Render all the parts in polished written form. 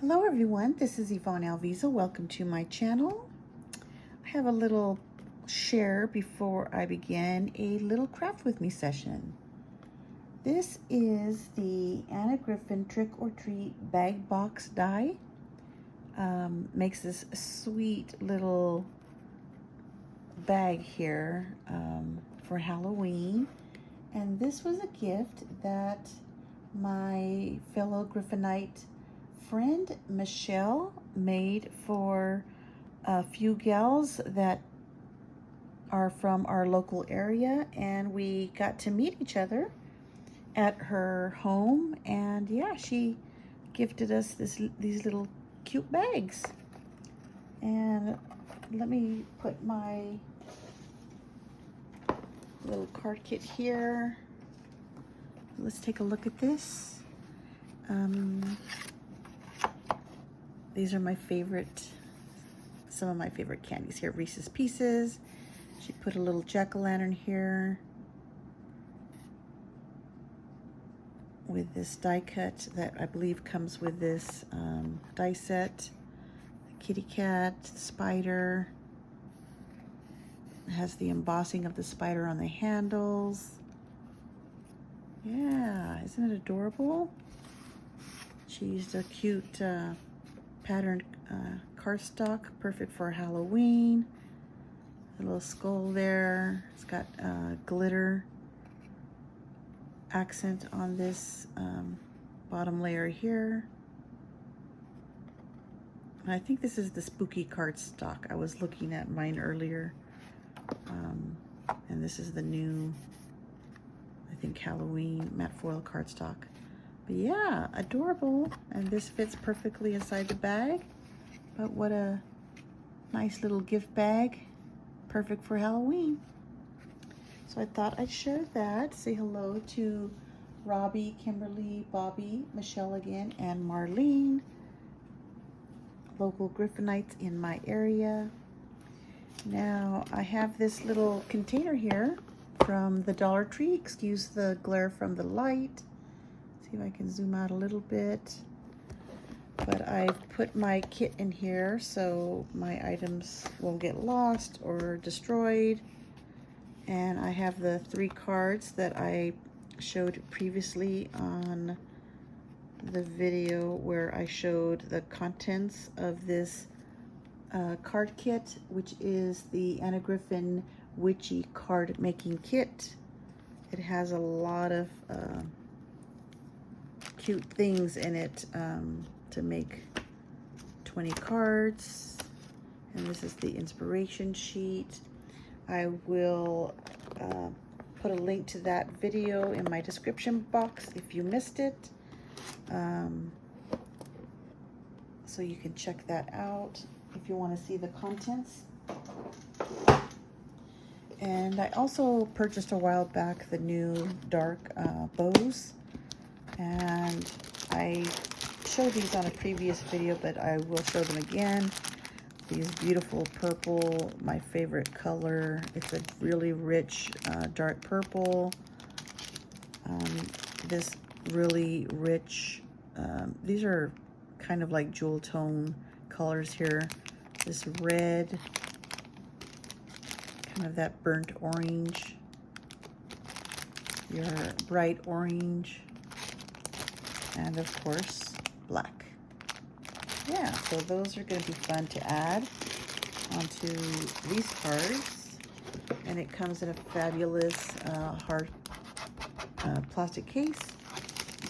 Hello everyone, this is Yvonne Alviza. Welcome to my channel. I have a little share before I begin a little craft with me session. This is the Anna Griffin Trick or Treat bag box die. Makes this sweet little bag here for Halloween. And this was a gift that my fellow Griffinite friend Michelle made for a few gals that are from our local area, and we got to meet each other at her home, and yeah, she gifted us these little cute bags. And let me put my little card kit here. Let's take a look at this. These are my favorite, some of my favorite candies here. Reese's Pieces. She put a little jack-o'-lantern here with this die cut that I believe comes with this die set. The kitty cat, the spider. It has the embossing of the spider on the handles. Yeah, isn't it adorable? She used a cute patterned cardstock, perfect for Halloween. A little skull there. It's got glitter accent on this bottom layer here. And I think this is the spooky cardstock. I was looking at mine earlier. And this is the new, I think, Halloween matte foil cardstock. But yeah, adorable. And this fits perfectly inside the bag. But what a nice little gift bag. Perfect for Halloween. So I thought I'd share that. Say hello to Robbie, Kimberly, Bobby, Michelle again, and Marlene. Local Griffinites in my area. Now I have this little container here from the Dollar Tree. Excuse the glare from the light. See if I can zoom out a little bit. But I've put my kit in here so my items won't get lost or destroyed. And I have the 3 cards that I showed previously on the video where I showed the contents of this card kit, which is the Anna Griffin Witchy card making kit. It has a lot of cute things in it to make 20 cards. And this is the inspiration sheet. I will put a link to that video in my description box if you missed it. So you can check that out if you want to see the contents. And I also purchased a while back the new dark bows. And I showed these on a previous video, but I will show them again. These beautiful purple, my favorite color. It's a really rich dark purple. This really rich, these are kind of like jewel tone colors here. This red, kind of that burnt orange, your bright orange, and of course black. Yeah, so those are going to be fun to add onto these cards. And it comes in a fabulous hard plastic case,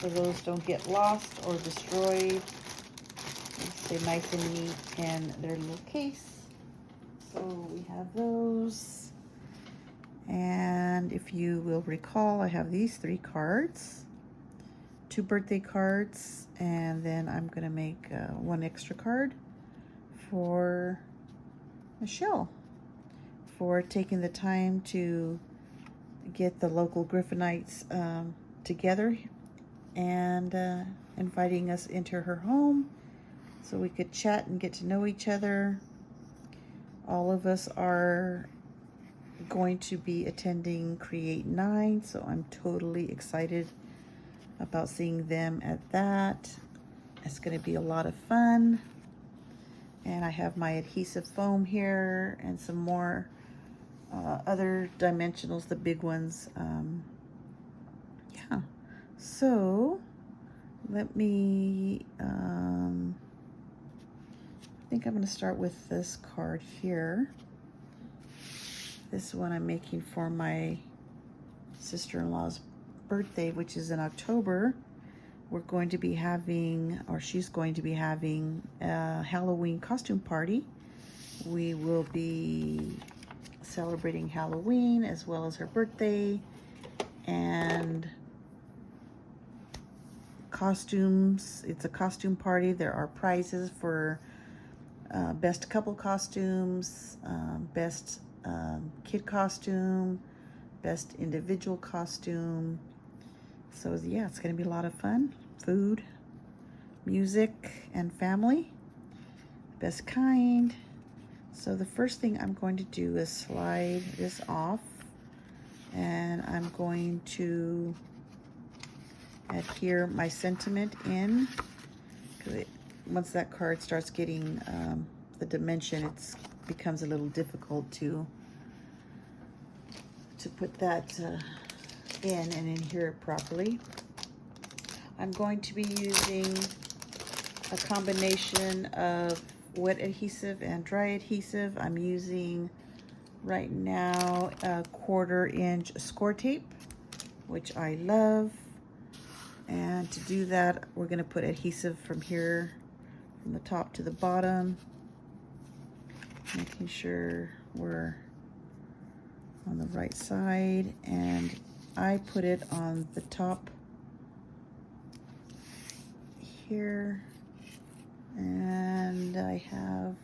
so those don't get lost or destroyed. They stay nice and neat in their little case. So we have those. And if you will recall, I have these 3 cards. 2 birthday cards, and then I'm gonna make 1 extra card for Michelle for taking the time to get the local Griffinites together and inviting us into her home so we could chat and get to know each other. All of us are going to be attending Create 9, so I'm totally excited about seeing them at that. It's going to be a lot of fun. And I have my adhesive foam here and some more other dimensionals, the big ones. Yeah, so let me, I think I'm going to start with this card here. This one I'm making for my sister-in-law's birthday, which is in October. We're going to be having, or she's going to be having, a Halloween costume party. We will be celebrating Halloween as well as her birthday, and costumes. It's a costume party. There are prizes for best couple costumes, best kid costume, best individual costume. So yeah, it's going to be a lot of fun. Food, music, and family. Best kind. So the first thing I'm going to do is slide this off, and I'm going to adhere my sentiment in. Once that card starts getting the dimension, it becomes a little difficult to put that in and adhere it properly. I'm going to be using a combination of wet adhesive and dry adhesive. I'm using right now a 1/4 inch score tape, which I love. And to do that, we're going to put adhesive from here, from the top to the bottom, making sure we're on the right side. And I put it on the top here, and I have,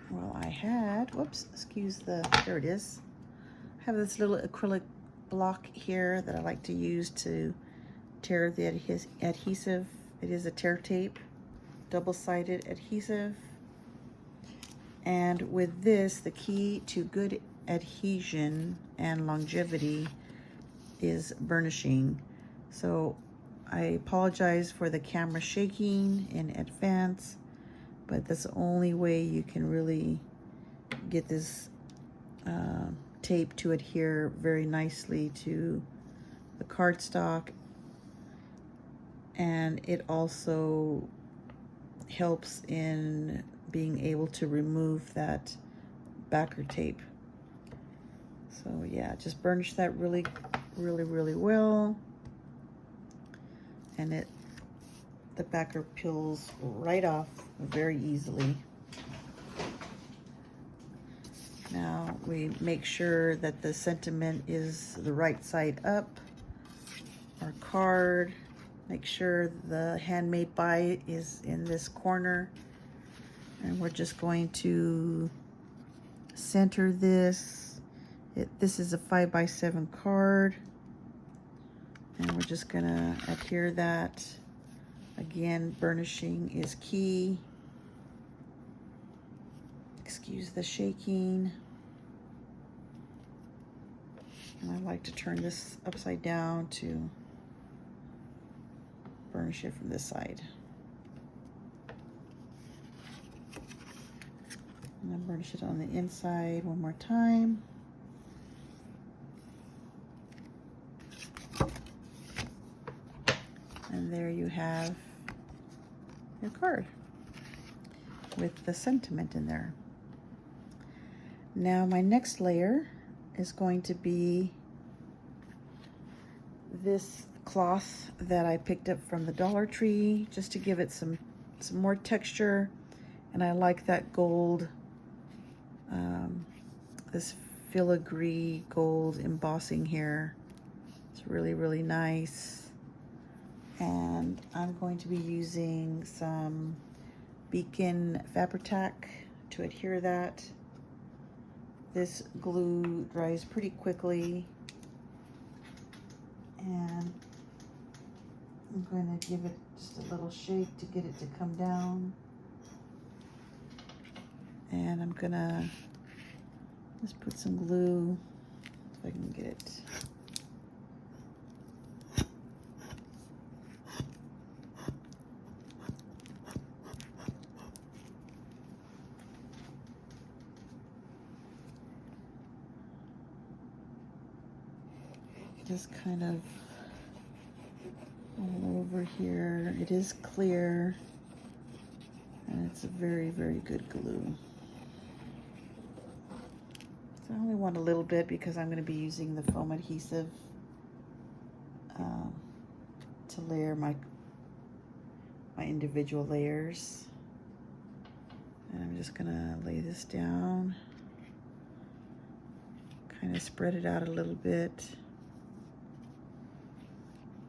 well, I had, whoops, excuse the, there it is. I have this little acrylic block here that I like to use to tear the adhesive. It is a tear tape, double-sided adhesive. And with this, the key to good adhesion and longevity is burnishing. So I apologize for the camera shaking in advance, but that's the only way you can really get this tape to adhere very nicely to the cardstock. And it also helps in being able to remove that backer tape. So yeah, just burnish that really well, and the backer peels right off very easily. Now we make sure that the sentiment is the right side up. Our card, make sure the handmade by is in this corner, and we're just going to center this. This is a 5x7 card, and we're just gonna adhere that. Again, burnishing is key. Excuse the shaking. And I like to turn this upside down to burnish it from this side. And then burnish it on the inside one more time. And there you have your card with the sentiment in there. Now my next layer is going to be this cloth that I picked up from the Dollar Tree, just to give it some more texture. And I like that gold, this filigree gold embossing here. It's really nice. And I'm going to be using some Beacon Fabri-Tac to adhere that. This glue dries pretty quickly, and I'm going to give it just a little shake to get it to come down. And I'm gonna just put some glue, if I can get it. just kind of all over here. It is clear, and it's a very, very good glue. So I only want a little bit because I'm going to be using the foam adhesive to layer my individual layers. And I'm just going to lay this down, kind of spread it out a little bit,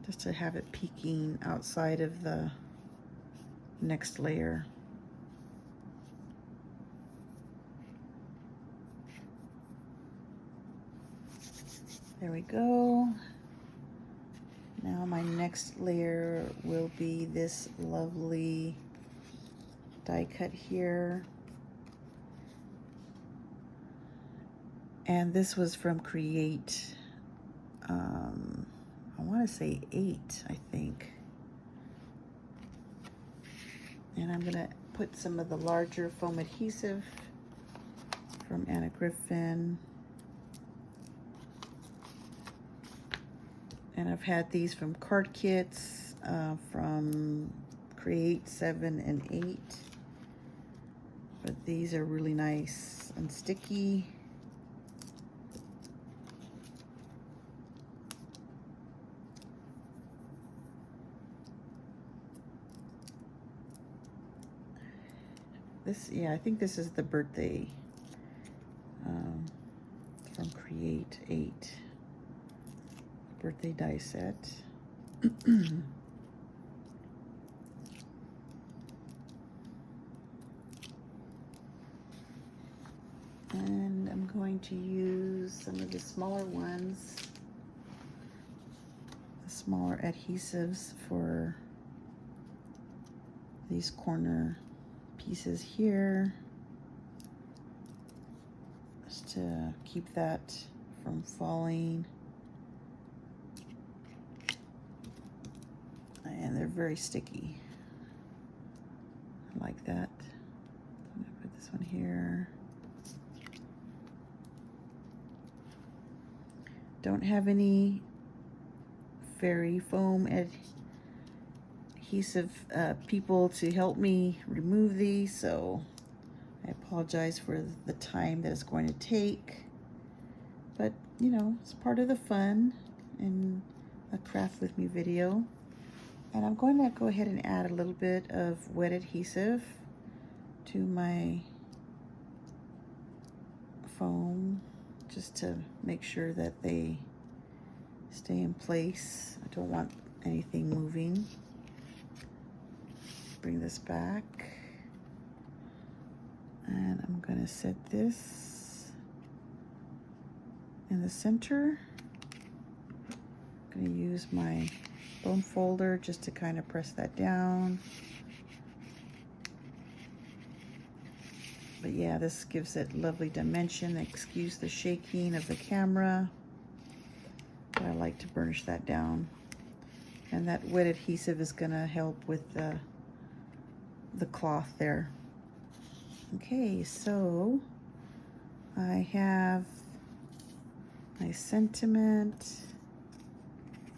just to have it peeking outside of the next layer. There we go. Now my next layer will be this lovely die cut here. And this was from Create, I want to say 8, I think. And I'm gonna put some of the larger foam adhesive from Griffin. And I've had these from card kits from Create 7 and 8. But these are really nice and sticky. This, yeah, I think this is the birthday from Create 8. Birthday die set. And I'm going to use some of the smaller ones, the smaller adhesives for these corner pieces here, just to keep that from falling. And they're very sticky. I like that. I'm gonna put this one here. Don't have any fairy foam adhesive people to help me remove these, so I apologize for the time that it's going to take. But you know, it's part of the fun in a craft with me video. And I'm going to go ahead and add a little bit of wet adhesive to my foam, just to make sure that they stay in place. I don't want anything moving. Bring this back. And I'm going to set this in the center. I'm going to use my bone folder just to kind of press that down. But yeah, this gives it lovely dimension. Excuse the shaking of the camera, but I like to burnish that down. And that wet adhesive is gonna help with the cloth there. Okay, so I have my sentiment.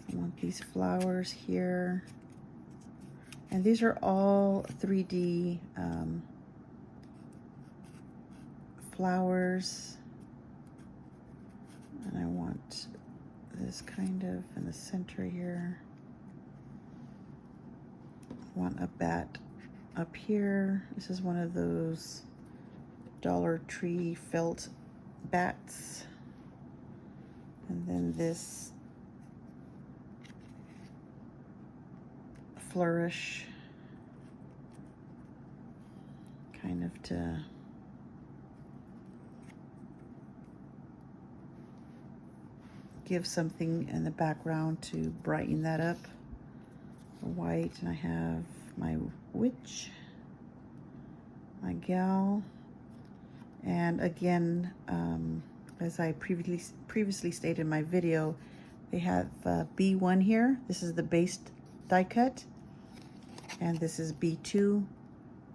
I want these flowers here. And these are all 3D flowers. And I want this kind of in the center here. I want a bat up here. This is one of those Dollar Tree felt bats. And then this flourish, kind of to give something in the background to brighten that up. White, and I have my witch, my gal, and again, as I previously stated in my video, they have B1 here. This is the base die cut, and this is B2.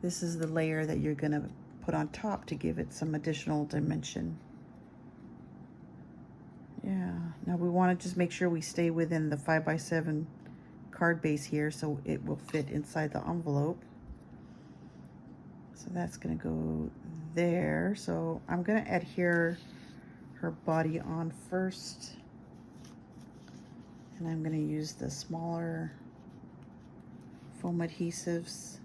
This is the layer that you're gonna put on top to give it some additional dimension. Yeah. Now we want to just make sure we stay within the 5x7 card base here so it will fit inside the envelope. So that's going to go there. So I'm going to adhere her body on first. And I'm going to use the smaller foam adhesives.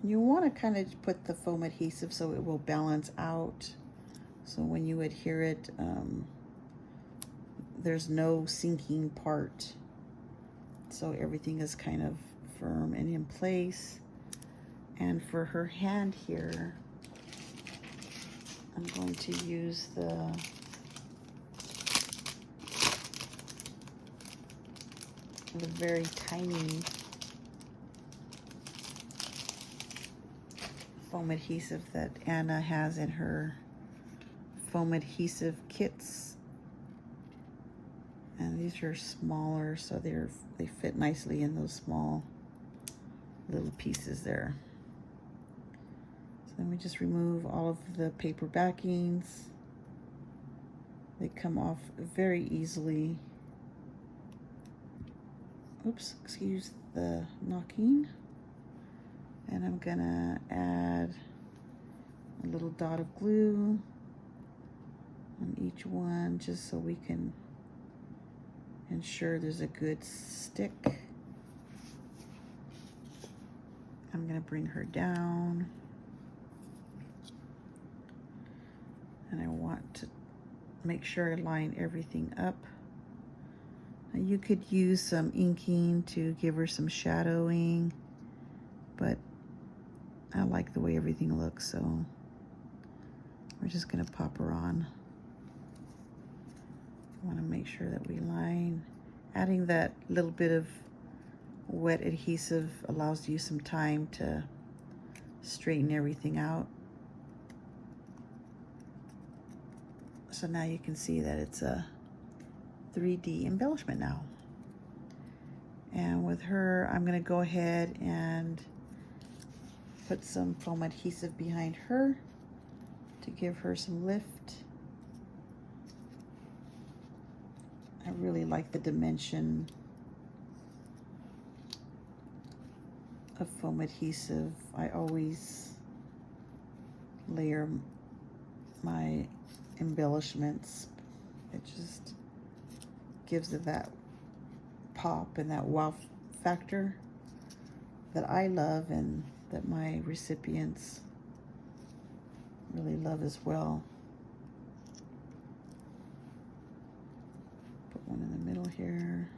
You want to kind of put the foam adhesive so it will balance out. So when you adhere it, there's no sinking part. So everything is kind of firm and in place. And for her hand here, I'm going to use the very tiny foam adhesive that Anna has in her foam adhesive kits. And these are smaller, so they fit nicely in those small little pieces there. So then we just remove all of the paper backings. They come off very easily. Oops, excuse the knocking. And I'm gonna add a little dot of glue on each one just so we can ensure there's a good stick. I'm gonna bring her down. And I want to make sure I line everything up. Now you could use some inking to give her some shadowing, but I like the way everything looks, so we're just gonna pop her on. I wanna make sure that we line. Adding that little bit of wet adhesive allows you some time to straighten everything out. So now you can see that it's a 3D embellishment now. And with her, I'm gonna go ahead and put some foam adhesive behind her to give her some lift. I really like the dimension of foam adhesive. I always layer my embellishments. It just gives it that pop and that wow factor that I love and that my recipients really love as well. Put one in the middle here.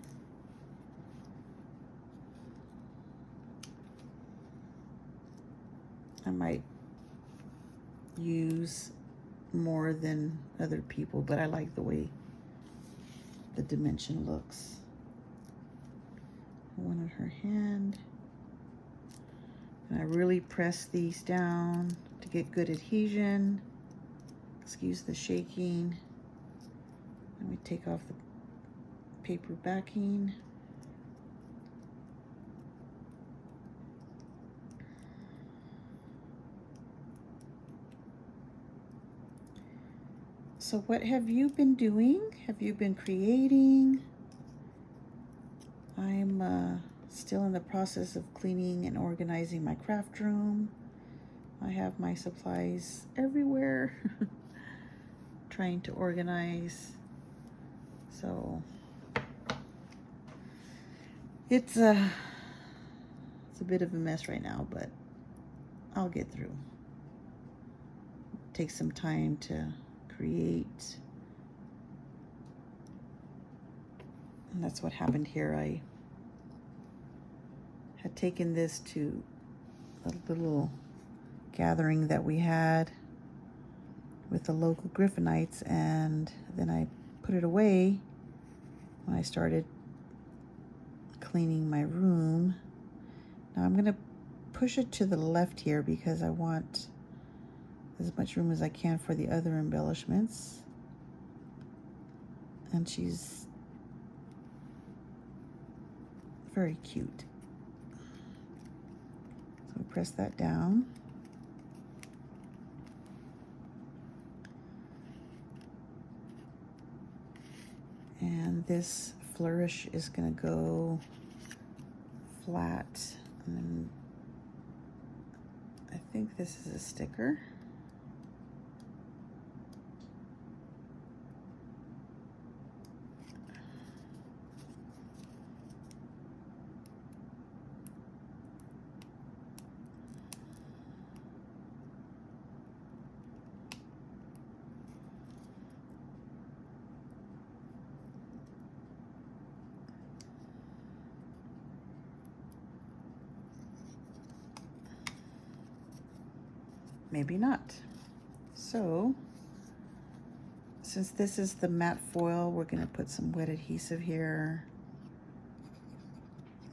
I might use more than other people, but I like the way the dimension looks. One on her hand. And I really press these down to get good adhesion. Excuse the shaking. Let me take off the paper backing. So what have you been doing? Have you been creating? I'm still in the process of cleaning and organizing my craft room. I have my supplies everywhere. Trying to organize. So it's a bit of a mess right now, but I'll get through. Take some time to create. And that's what happened here. I had taken this to a little gathering that we had with the local Griffinites, and then I put it away when I started cleaning my room. Now I'm gonna push it to the left here because I want as much room as I can for the other embellishments. And she's very cute. So press that down. And this flourish is going to go flat. And then I think this is a sticker. Maybe not. So, since this is the matte foil, we're going to put some wet adhesive here.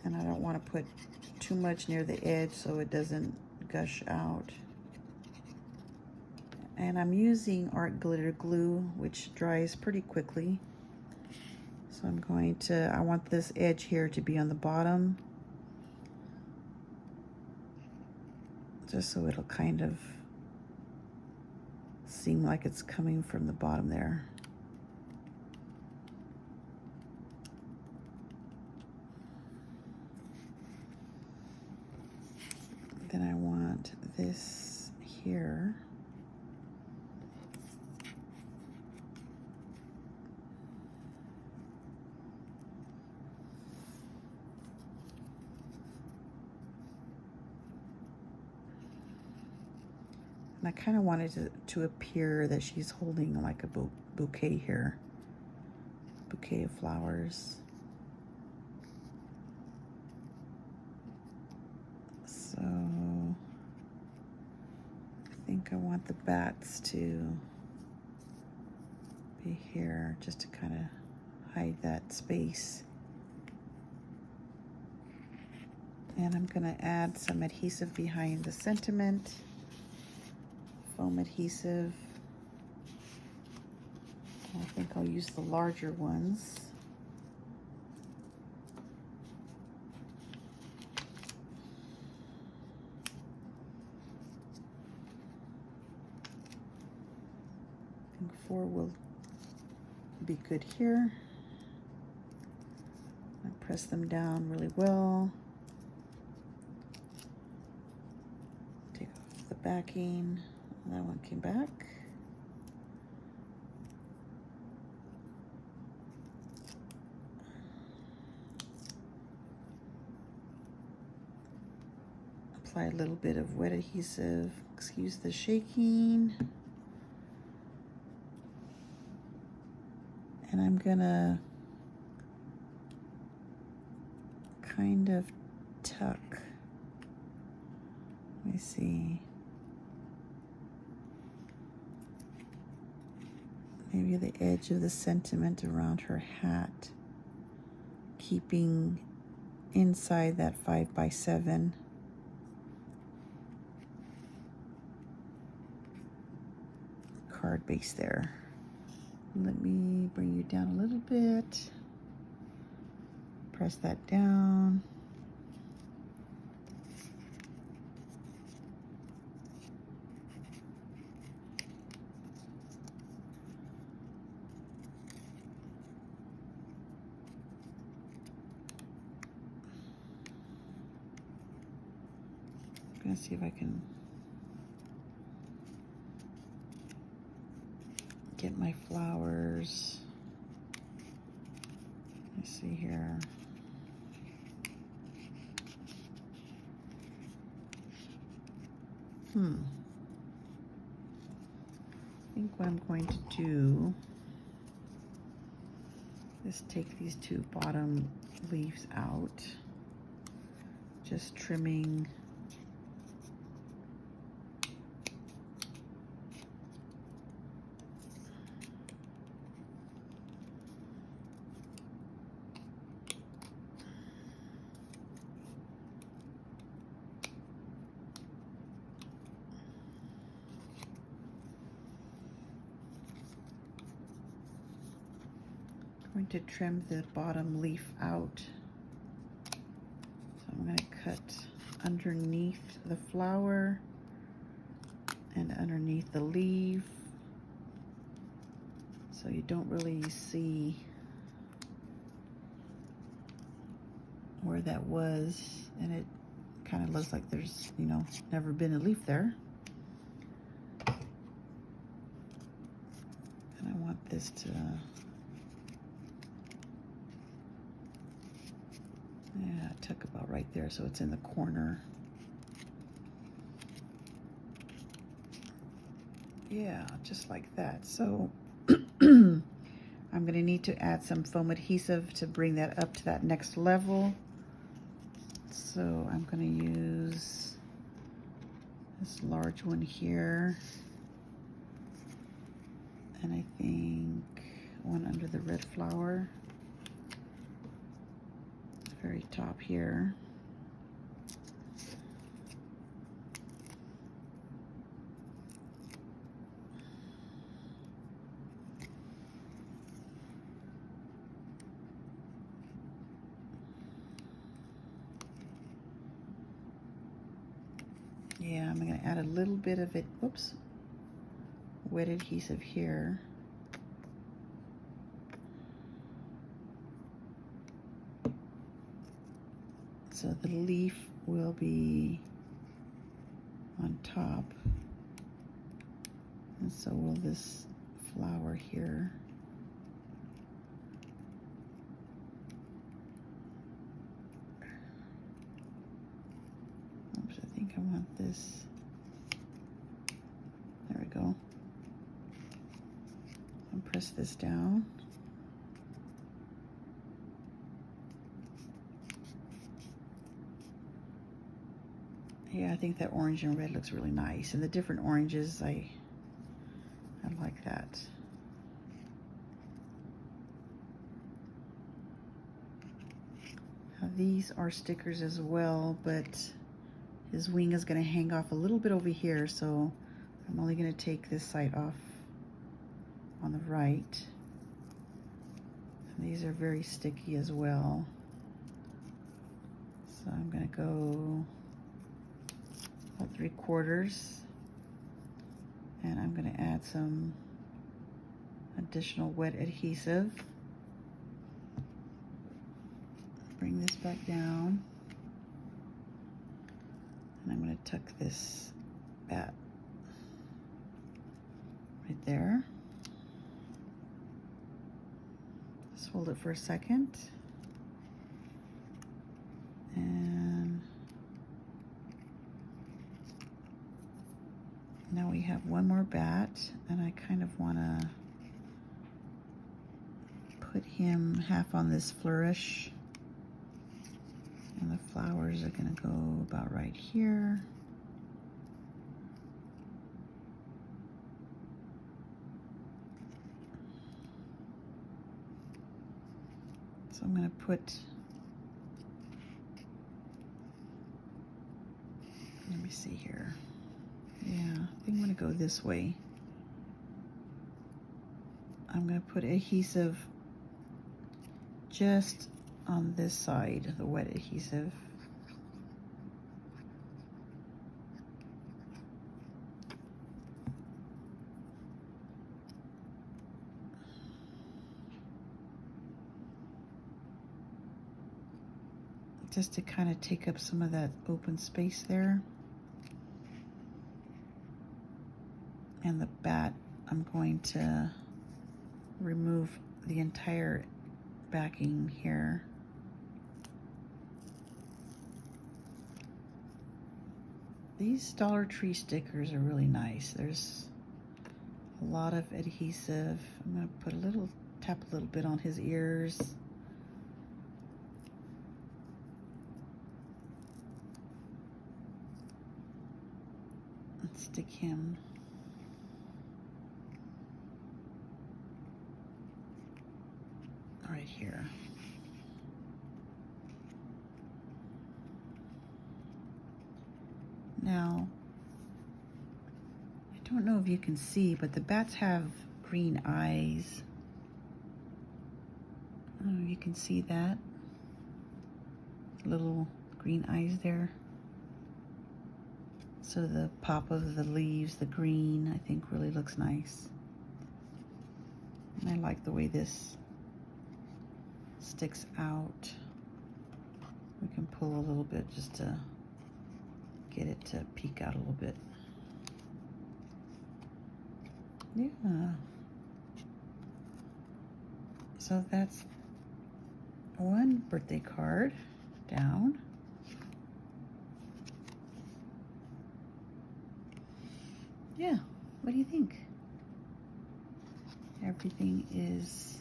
And I don't want to put too much near the edge so it doesn't gush out. And I'm using art glitter glue, which dries pretty quickly. So I'm going to, I want this edge here to be on the bottom, just so it'll kind of seem like it's coming from the bottom there. Then I want this here. And I kind of wanted it to appear that she's holding like a bouquet here. Bouquet of flowers. So I think I want the bats to be here just to kind of hide that space. And I'm going to add some adhesive behind the sentiment. Foam adhesive. I think I'll use the larger ones. I think 4 will be good here. I press them down really well. Take off the backing. That one came back. Apply a little bit of wet adhesive. Excuse the shaking. And I'm gonna kind of tuck. Let me see. Maybe the edge of the sentiment around her hat, keeping inside that 5x7. Card base there. Let me bring you down a little bit. Press that down. I'm gonna see if I can get my flowers. Let me see here. I think what I'm going to do is take these 2 bottom leaves out, just trimming going to trim the bottom leaf out. So I'm going to cut underneath the flower and underneath the leaf, so you don't really see where that was, and it kind of looks like there's, you know, never been a leaf there. And I want this to, yeah, it took about right there, so it's in the corner. Yeah, just like that. So I'm going to need to add some foam adhesive to bring that up to that next level. So I'm going to use this large one here, and I think one under the red flower, very top here. Yeah, I'm going to add a little bit of it, whoops, wet adhesive here. So the leaf will be on top, and so will this flower here. Oops, I think I want this. There we go. I'll press this down. Yeah, I think that orange and red looks really nice, and the different oranges, I like that. Now these are stickers as well, but his wing is going to hang off a little bit over here, so I'm only going to take this side off on the right. And these are very sticky as well. So I'm going to go about 3/4, and I'm going to add some additional wet adhesive. Bring this back down, and I'm going to tuck this bat right there. Just hold it for a second, and now we have one more bat, and I kind of want to put him half on this flourish, and the flowers are going to go about right here. So I'm going to put, let me see here. Yeah, I think I'm going to go this way. I'm going to put adhesive just on this side, the wet adhesive. Just to kind of take up some of that open space there. And the bat, I'm going to remove the entire backing here. These Dollar Tree stickers are really nice. There's a lot of adhesive. I'm going to put a little, tap a little bit on his ears. And stick him right here. Now, I don't know if you can see, but the bats have green eyes. you can see that. Little green eyes there. So the pop of the leaves, the green, I think really looks nice. And I like the way this sticks out. We can pull a little bit just to get it to peek out a little bit. Yeah. So that's one birthday card down. Yeah, what do you think? Everything is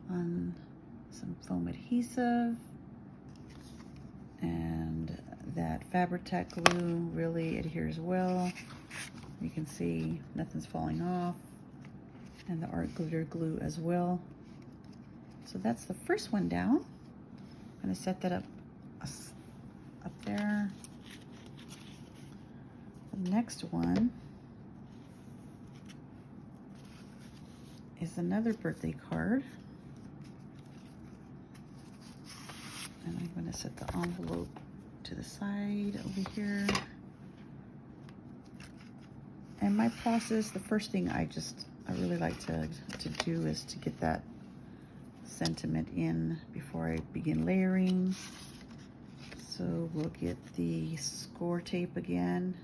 on some foam adhesive, and that Fabri-Tac glue really adheres well. You can see nothing's falling off, and the art glitter glue as well. So that's the first one down. I'm going to set that up there. The next one is another birthday card. And I'm going to set the envelope to the side over here. And my process, the first thing I really like to do is to get that sentiment in before I begin layering. So we'll get the score tape again,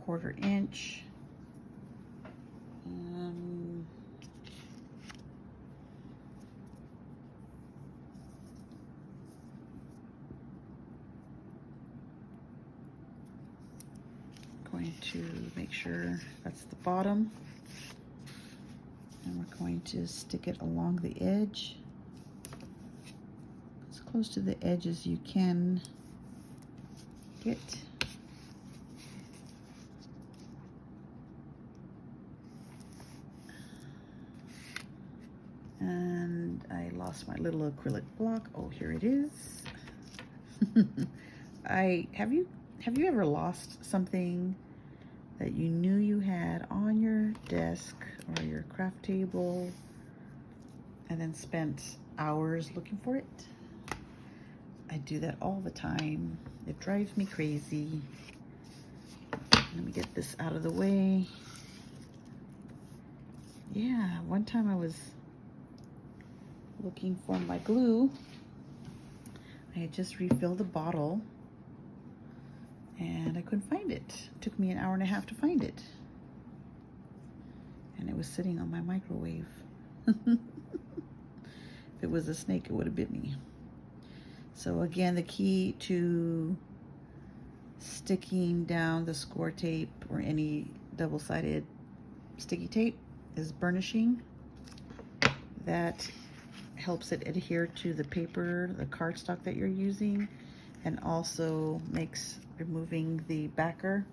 1/4 inch. Going to make sure that's the bottom, and we're going to stick it along the edge, as close to the edge as you can get. And I lost my little acrylic block. Oh, here it is. Have you ever lost something that you knew you had on your desk or your craft table and then spent hours looking for it? I do that all the time. It drives me crazy. Let me get this out of the way. Yeah, one time I was looking for my glue. I had just refilled the bottle and I couldn't find it. It took me an hour and a half to find it. And it was sitting on my microwave. If it was a snake, it would have bit me. So again, the key to sticking down the score tape or any double-sided sticky tape is burnishing. That helps it adhere to the paper, the cardstock that you're using, and also makes removing the backer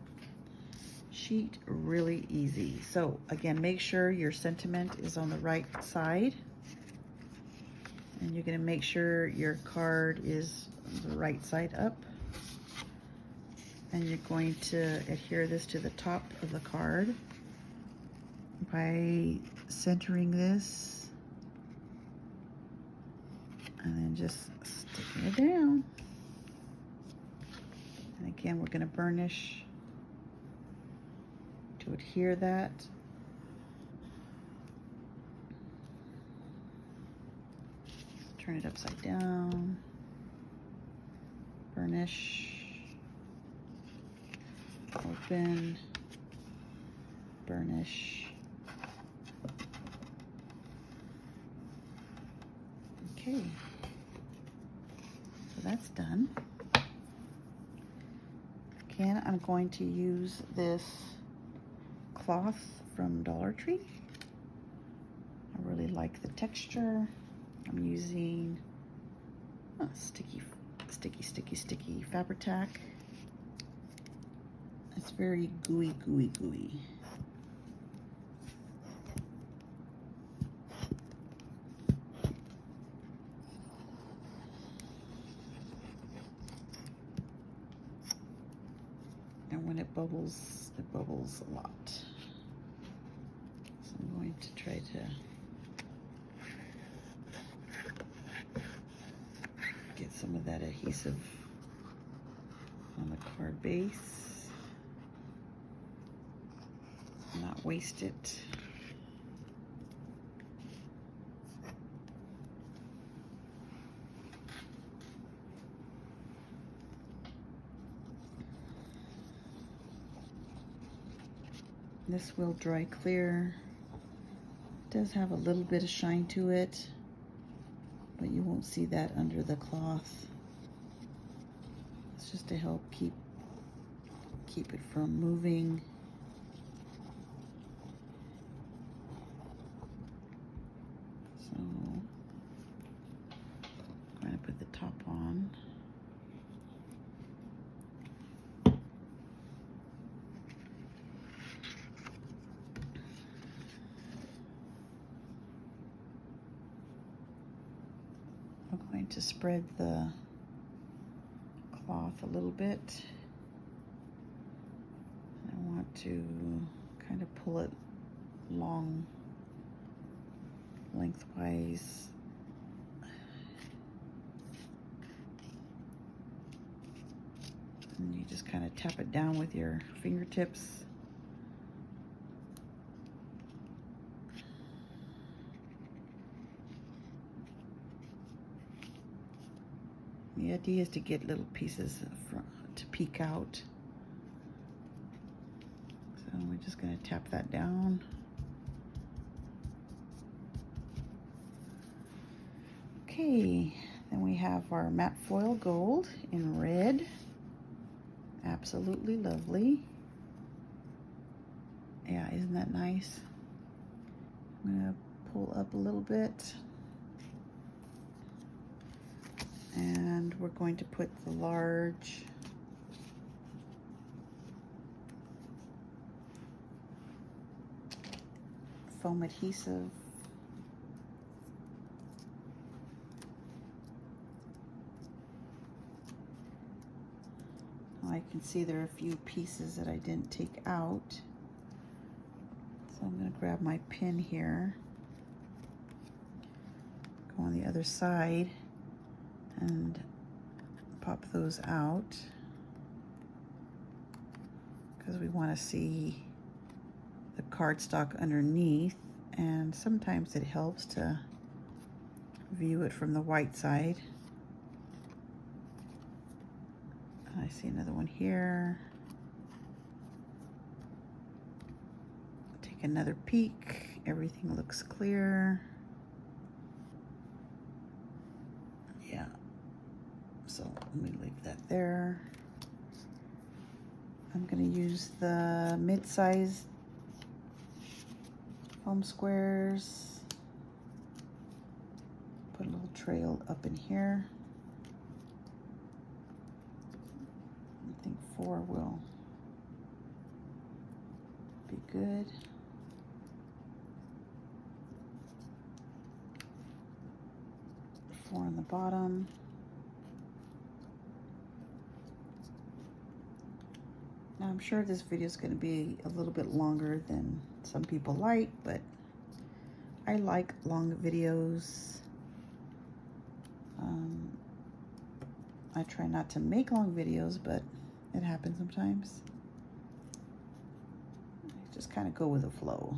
sheet really easy. So again, make sure your sentiment is on the right side, and you're going to make sure your card is the right side up, and you're going to adhere this to the top of the card by centering this and then just sticking it down. And again, we're going to burnish to adhere that. Turn it upside down. Burnish. Open. Burnish. Okay. So that's done. Again, I'm going to use this cloth from Dollar Tree. I really like the texture. I'm using sticky Fabri-Tac. It's very gooey. And when it bubbles a lot. So I'm going to try to some of that adhesive on the card base, not waste it. This will dry clear. It does have a little bit of shine to it, but you won't see that under the cloth. It's just to help keep it from moving. So I'm going to put the top on. I'm going to spread the cloth a little bit. I want to kind of pull it long, lengthwise. And you just kind of tap it down with your fingertips. The idea is to get little pieces to peek out. So we're just going to tap that down. Okay, then we have our matte foil gold in red. Absolutely lovely. Yeah, isn't that nice? I'm going to pull up a little bit. And we're going to put the large foam adhesive I can see there are a few pieces that I didn't take out. So I'm going to grab my pin here, go on the other side, and pop those out because we want to see the cardstock underneath, and sometimes it helps to view it from the white side. I see another one here. Take another peek. Everything looks clear. Yeah. So let me leave that there. I'm going to use the mid-size foam squares. Put a little trail up in here. I think 4 will be good. Four on the bottom. Now I'm sure this video is going to be a little bit longer than some people like, but I like long videos. I try not to make long videos, but it happens sometimes. I just kind of go with the flow.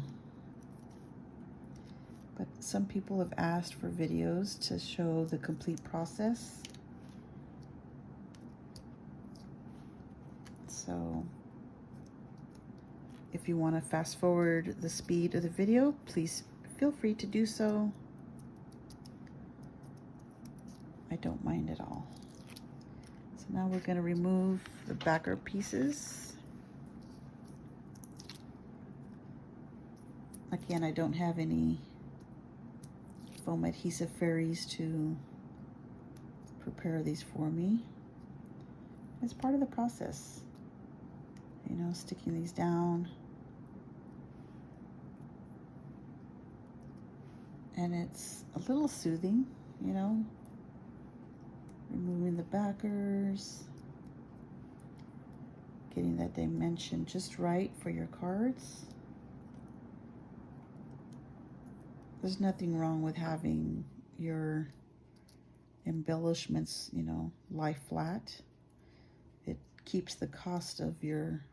But some people have asked for videos to show the complete process. So if you want to fast forward the speed of the video, please feel free to do so. I don't mind at all. So now we're going to remove the backer pieces. Again, I don't have any foam adhesive fairies to prepare these for me. It's part of the process, you know, sticking these down. And it's a little soothing, you know, removing the backers, getting that dimension just right for your cards. There's nothing wrong with having your embellishments, you know, lie flat. It keeps the cost of your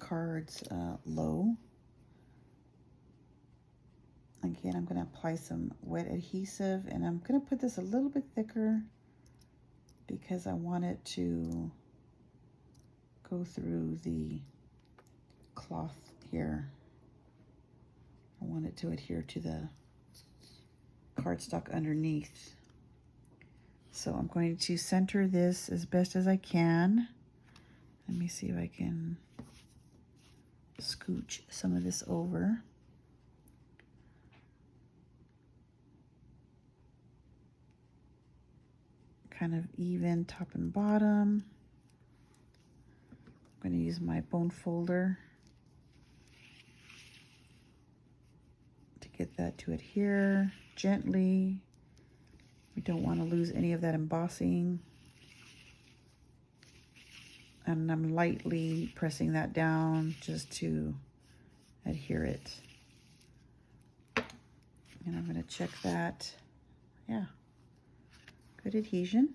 cards low. Again, I'm going to apply some wet adhesive, and I'm going to put this a little bit thicker because I want it to go through the cloth here. I want it to adhere to the cardstock underneath. So I'm going to center this as best as I can. Let me see if I can scooch some of this over. Kind of even top and bottom. I'm going to use my bone folder to get that to adhere gently. We don't want to lose any of that embossing. And I'm lightly pressing that down just to adhere it. And I'm going to check that. Yeah, good adhesion.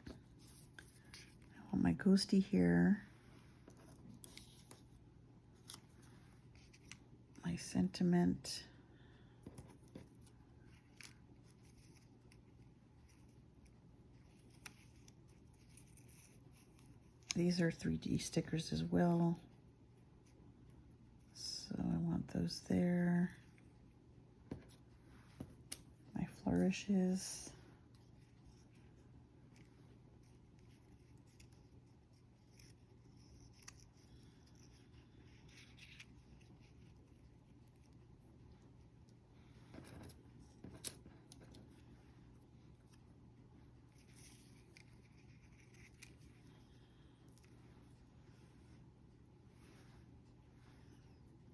I want my ghosty here. My sentiment. These are 3D stickers as well. So I want those there. My flourishes.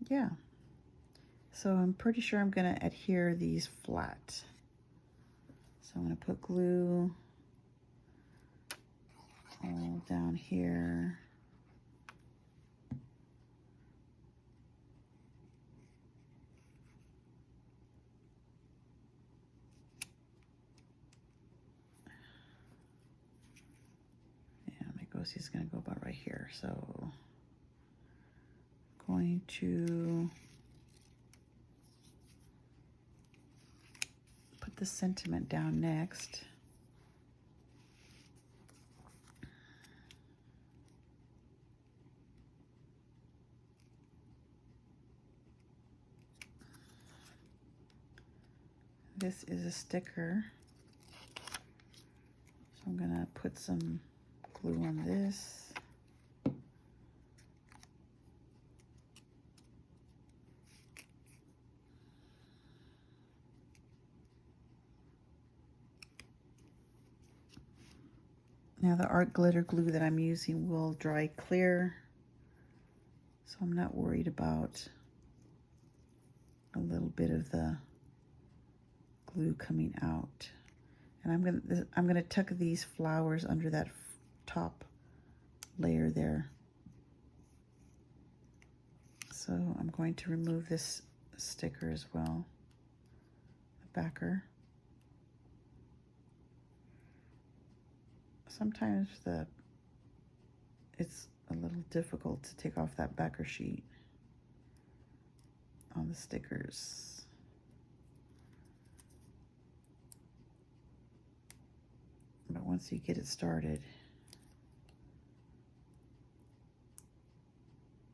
Yeah, so I'm pretty sure I'm going to adhere these flat. So I'm going to put glue all down here. Yeah, my ghosty is going to go about right here. So going to put the sentiment down next. This is a sticker. So I'm going to put some glue on this. Now the art glitter glue that I'm using will dry clear, so I'm not worried about a little bit of the glue coming out. And I'm gonna tuck these flowers under that top layer there. So I'm going to remove this sticker as well, the backer. Sometimes it's a little difficult to take off that backer sheet on the stickers. But once you get it started,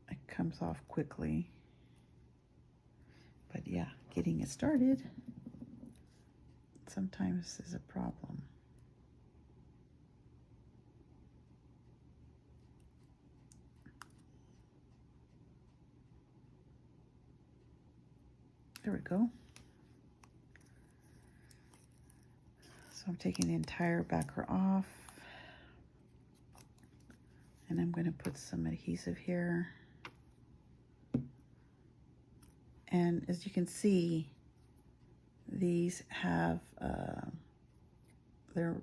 it comes off quickly. But yeah, getting it started sometimes is a problem. There we go. So I'm taking the entire backer off, and I'm going to put some adhesive here. And as you can see, these have they're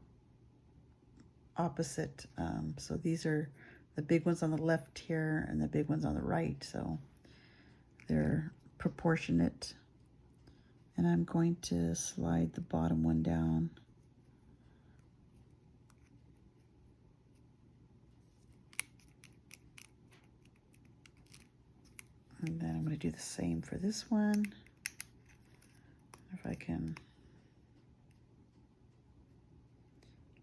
opposite. So these are the big ones on the left here and the big ones on the right. So they're proportionate. And I'm going to slide the bottom one down. And then I'm going to do the same for this one. If I can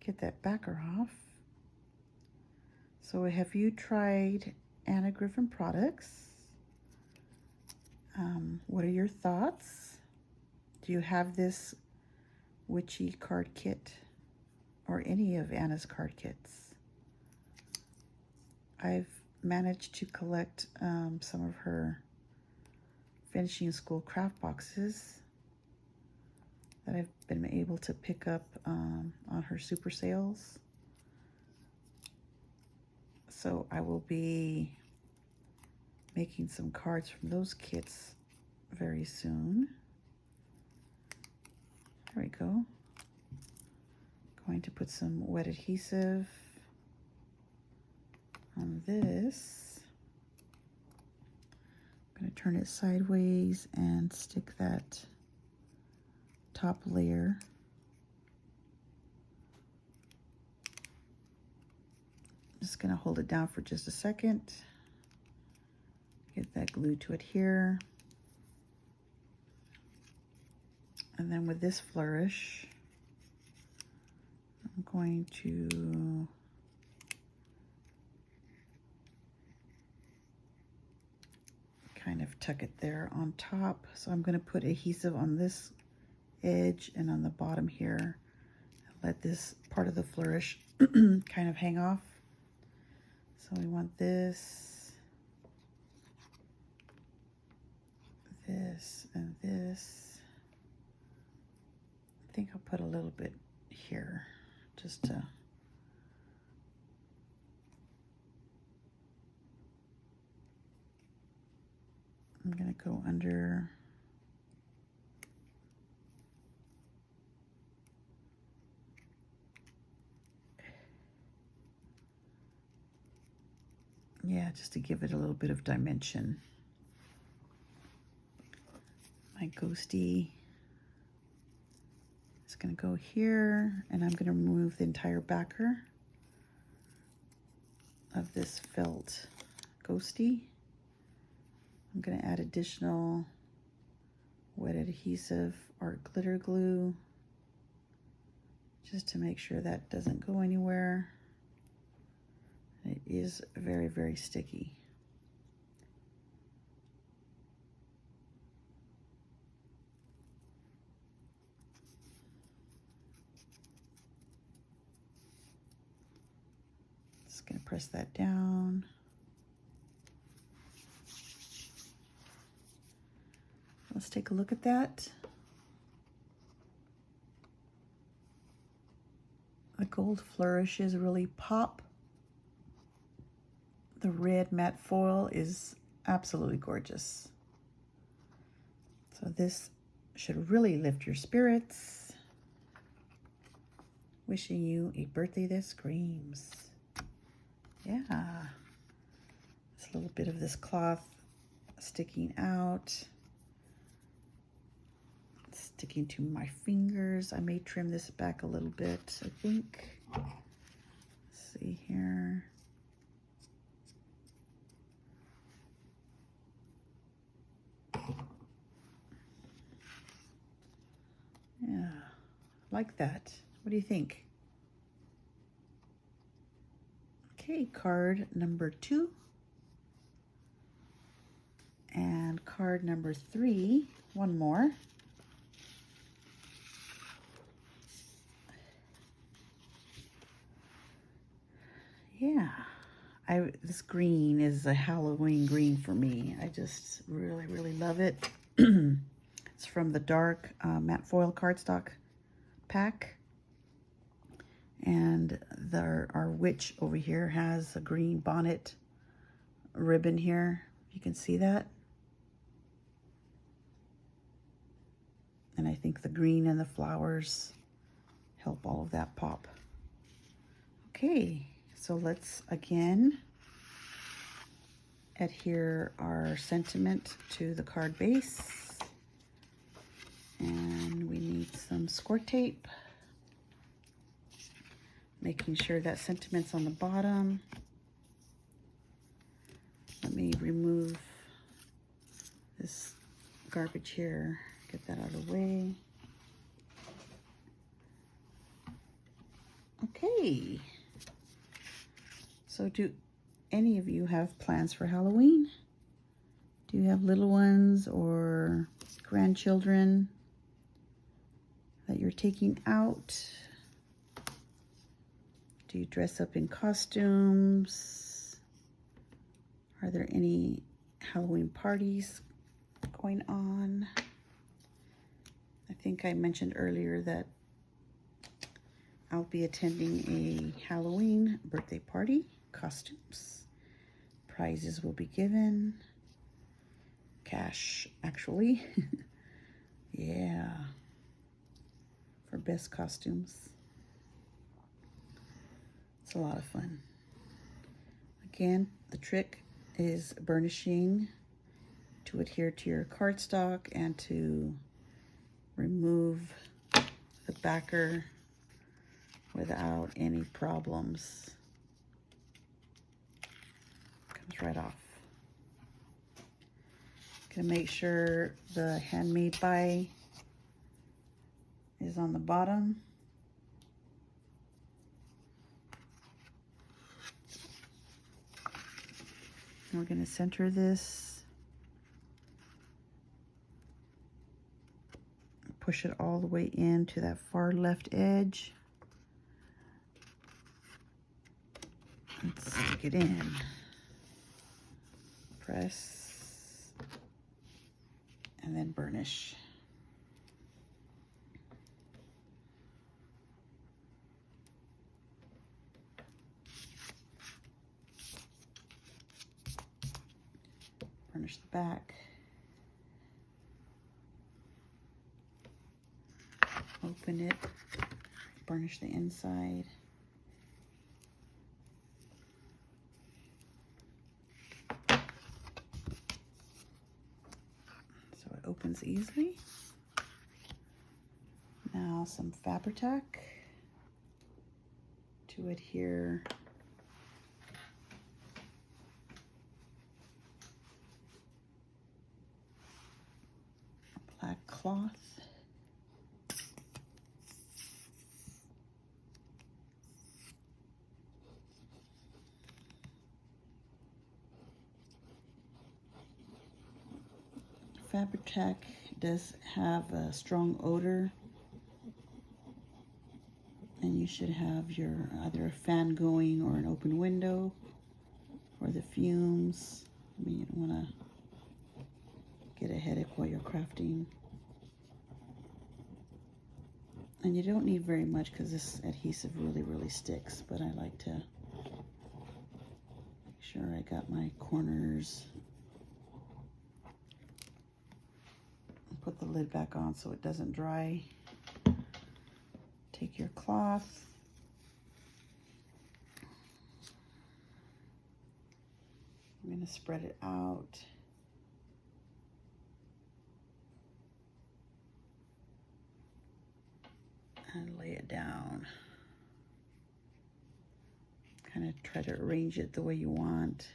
get that backer off. So have you tried Anna Griffin products? What are your thoughts? Do you have this Witchy card kit or any of Anna's card kits? I've managed to collect some of her finishing school craft boxes that I've been able to pick up on her super sales. So I will be making some cards from those kits very soon. There we go. Going to put some wet adhesive on this. I'm going to turn it sideways and stick that top layer. Just going to hold it down for just a second. Get that glue to adhere. And then with this flourish, I'm going to kind of tuck it there on top. So I'm going to put adhesive on this edge and on the bottom here. And let this part of the flourish kind of hang off. So we want this, this, and this. I think I'll put a little bit here just to I'm going to go under just to give it a little bit of dimension. My ghosty is going to go here, and I'm going to remove the entire backer of this felt ghosty. I'm going to add additional wet adhesive or glitter glue just to make sure that doesn't go anywhere. It is very, very sticky. Just going to press that down. Let's take a look at that. The gold flourishes really pop. The red matte foil is absolutely gorgeous. So this should really lift your spirits. Wishing you a birthday that screams. Yeah. There's a little bit of this cloth sticking out. Sticking to my fingers. I may trim this back a little bit, I think. Let's see here. Yeah, like that. What do you think? Okay, card number 2. And card number 3, one more. Yeah, this green is a Halloween green for me. I just really, really love it. It's from the dark matte foil cardstock pack. And our witch over here has a green bonnet ribbon here. You can see that. And I think the green and the flowers help all of that pop. Okay, so let's again adhere our sentiment to the card base. And we need some score tape. Making sure that sentiment's on the bottom. Let me remove this garbage here. Get that out of the way. Okay. So do any of you have plans for Halloween? Do you have little ones or grandchildren that you're taking out? Do you dress up in costumes? Are there any Halloween parties going on? I think I mentioned earlier that I'll be attending a Halloween birthday party, costumes. Prizes will be given. Cash, actually. Yeah. For best costumes. It's a lot of fun. Again, the trick is burnishing to adhere to your cardstock and to remove the backer without any problems. Comes right off. Gonna make sure the handmade by is on the bottom. We're gonna center this. Push it all the way into that far left edge. And stick it in. Press. And then burnish. Burnish the back. Open it. Burnish the inside. So it opens easily. Now some Fabri-Tac to adhere black cloth. Fabri-Tac does have a strong odor, and you should have your either a fan going or an open window for the fumes. I mean, you don't want to get a headache while you're crafting. And you don't need very much because this adhesive really sticks, but I like to make sure I got my corners. Put the lid back on so it doesn't dry. Take your cloth. I'm going to spread it out. And lay it down. Kind of try to arrange it the way you want.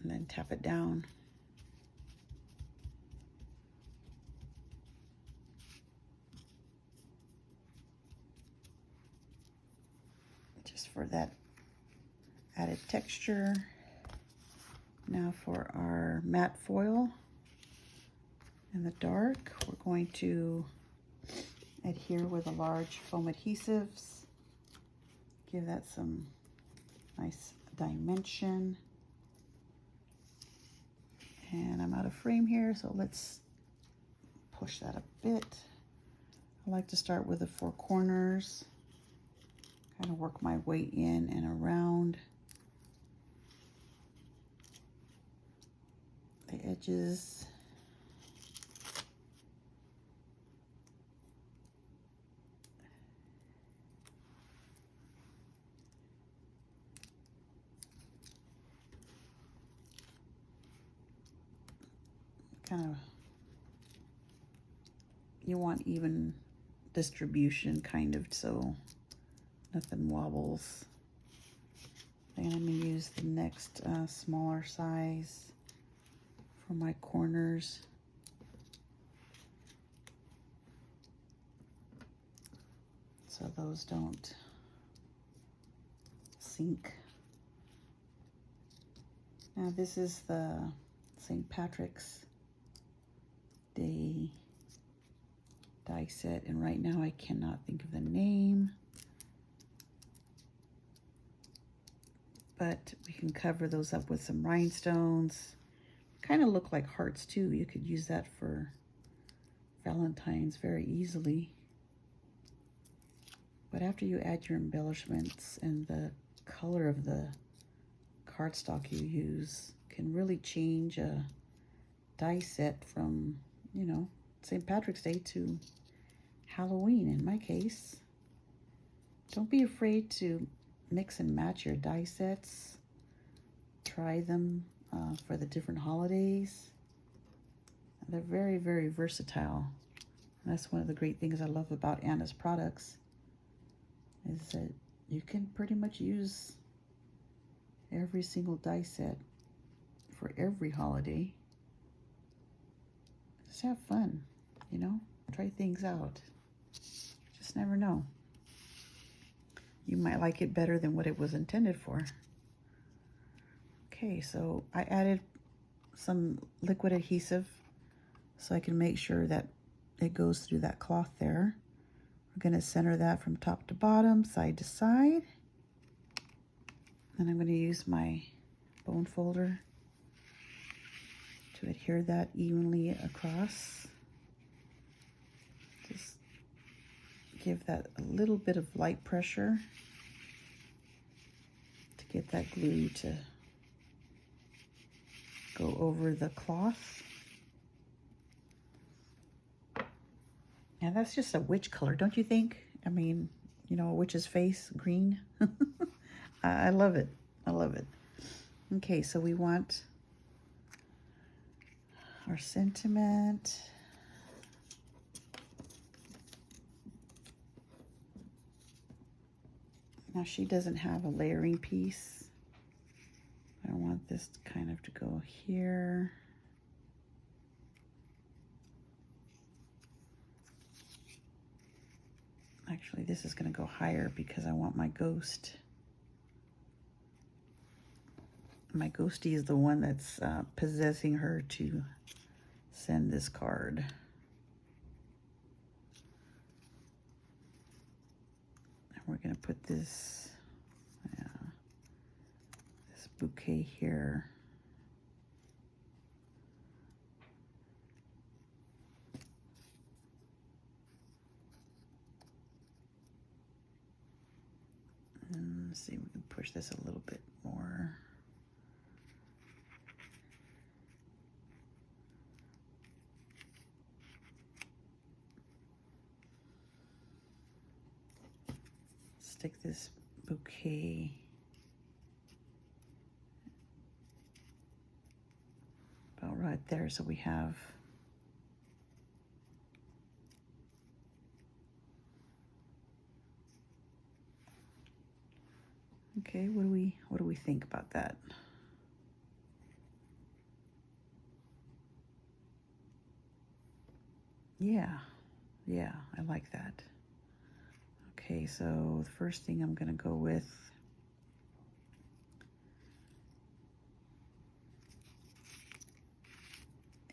And then tap it down. Just for that added texture. Now for our matte foil in the dark, we're going to adhere with a large foam adhesives. Give that some nice dimension. And I'm out of frame here, so let's push that a bit. I like to start with the four corners. Kind of work my way in and around the edges. Kind of you want even distribution kind of, so nothing wobbles. Then I'm going to use the next smaller size for my corners. So those don't sink. Now this is the St. Patrick's Day die set, and right now I cannot think of the name. But we can cover those up with some rhinestones. Kind of look like hearts too. You could use that for Valentine's very easily. But after you add your embellishments and the color of the cardstock you use can really change a die set from, you know, St. Patrick's Day to Halloween in my case. Don't be afraid to mix and match your die sets. Try them for the different holidays. They're very, very versatile. And that's one of the great things I love about Anna's products, is that you can pretty much use every single die set for every holiday. Just have fun, you know? Try things out. Just never know. You might like it better than what it was intended for. Okay, so I added some liquid adhesive so I can make sure that it goes through that cloth there. We're going to center that from top to bottom, side to side. And I'm going to use my bone folder to adhere that evenly across. Just give that a little bit of light pressure to get that glue to go over the cloth. And that's just a witch color, don't you think? I mean, you know, a witch's face, green. I love it. I love it. Okay, so we want our sentiment. Now she doesn't have a layering piece. I want this kind of to go here. Actually, this is going to go higher because I want my ghost. My ghostie is the one that's possessing her to send this card. And we're going to put this, this bouquet here. And let's see, we can push this a little bit more. Stick this bouquet about right there, so we have okay. What do we think about that? Yeah, I like that. Okay, so the first thing I'm going to go with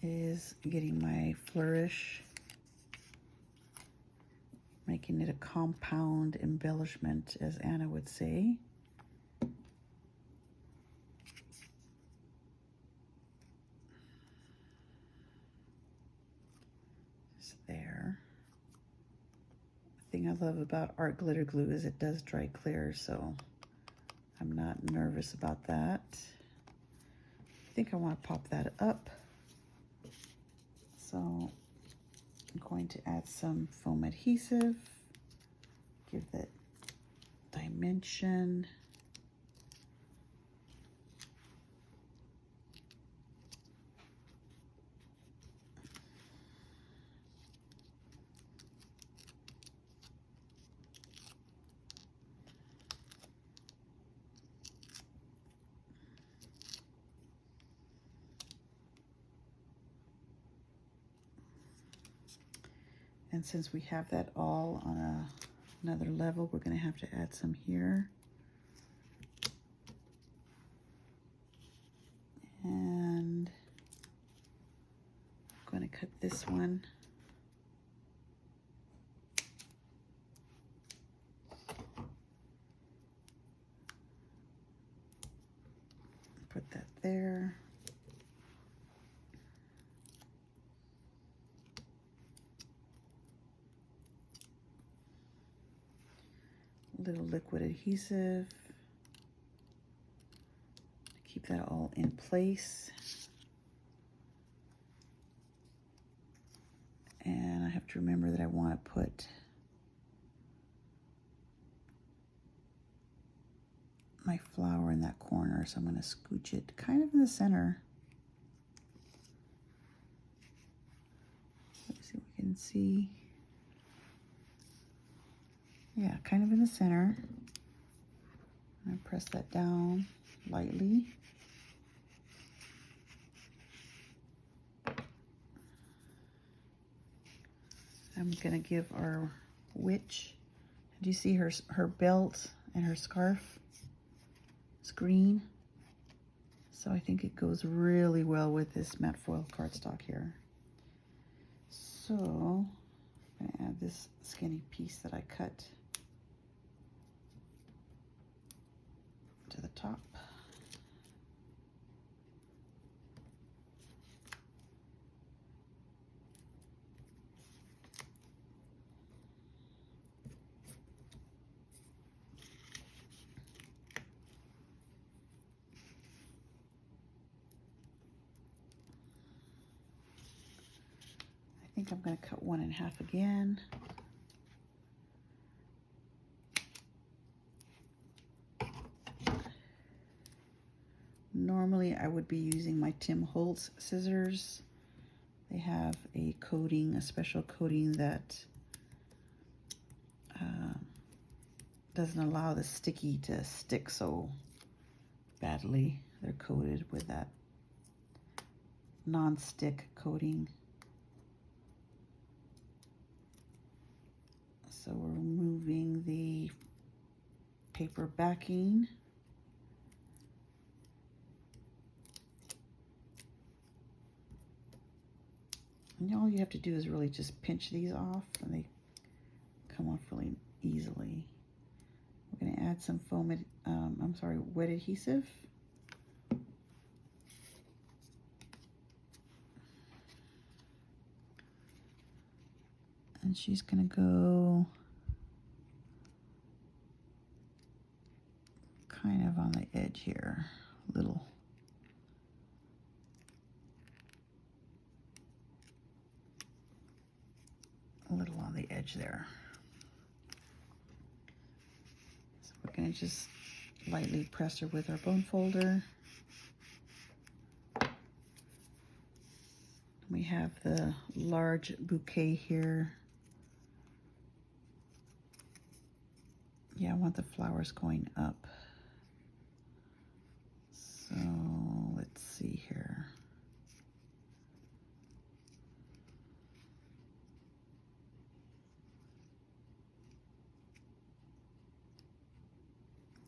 is getting my flourish, making it a compound embellishment, as Anna would say. Just there. The thing I love about art glitter glue is it does dry clear, so I'm not nervous about that. I think I want to pop that up. So I'm going to add some foam adhesive, give that dimension. And since we have that all on another level, we're going to have to add some here. And I'm going to cut this one. Put that there. A little liquid adhesive to keep that all in place. And I have to remember that I want to put my flower in that corner, so I'm going to scooch it kind of in the center. Let's see if we can see. Yeah, kind of in the center. I press that down lightly. I'm going to give our witch, do you see her belt and her scarf? It's green. So I think it goes really well with this matte foil cardstock here. So I'm going to add this skinny piece that I cut to the top. I think I'm going to cut 1 in half again. Normally I would be using my Tim Holtz scissors. They have a coating, a special coating that doesn't allow the sticky to stick so badly. They're coated with that non-stick coating. So we're removing the paper backing. And all you have to do is really just pinch these off and they come off really easily. We're going to add some wet adhesive. And she's going to go kind of on the edge here, a little. On the edge there. So we're going to just lightly press her with our bone folder. We have the large bouquet here. Yeah, I want the flowers going up. So let's see here.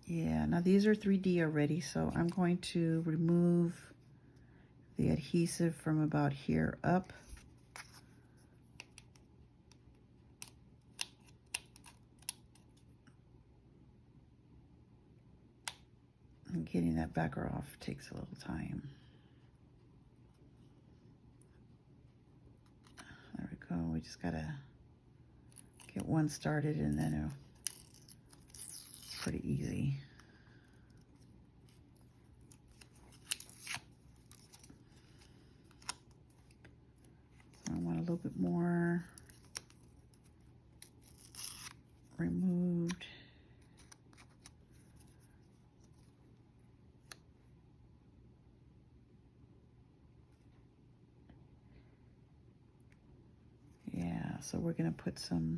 Yeah, now these are 3D already, so I'm going to remove the adhesive from about here up. And getting that backer off takes a little time. There we go. We just gotta get one started and then it's pretty easy. So I want a little bit more removed. Yeah, so we're going to put some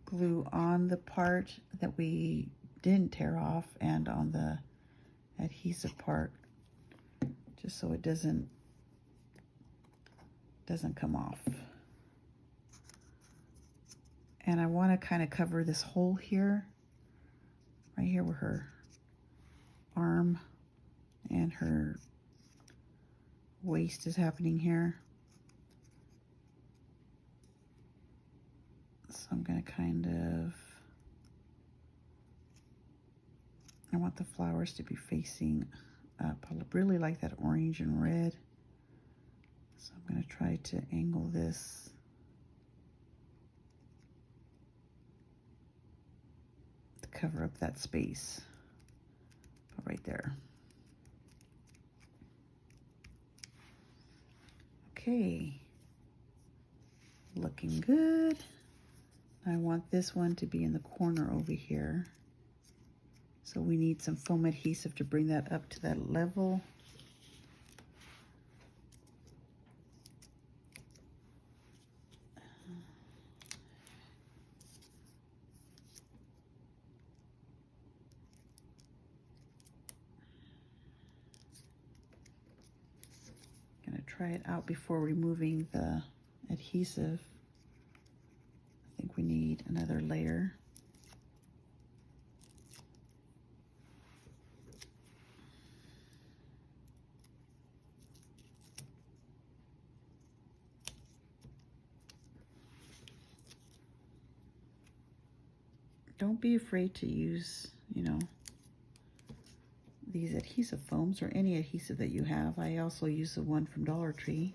glue on the part that we didn't tear off and on the adhesive part, just so it doesn't come off. And I want to kind of cover this hole here, right here where her arm and her waist is happening here. So I'm going to kind of, I want the flowers to be facing up. I really like that orange and red. So I'm going to try to angle this to cover up that space. Put right there. Okay. Looking good. I want this one to be in the corner over here. So we need some foam adhesive to bring that up to that level. Gonna try it out before removing the adhesive. I think we need another layer. Don't be afraid to use, you know, these adhesive foams or any adhesive that you have. I also use the one from Dollar Tree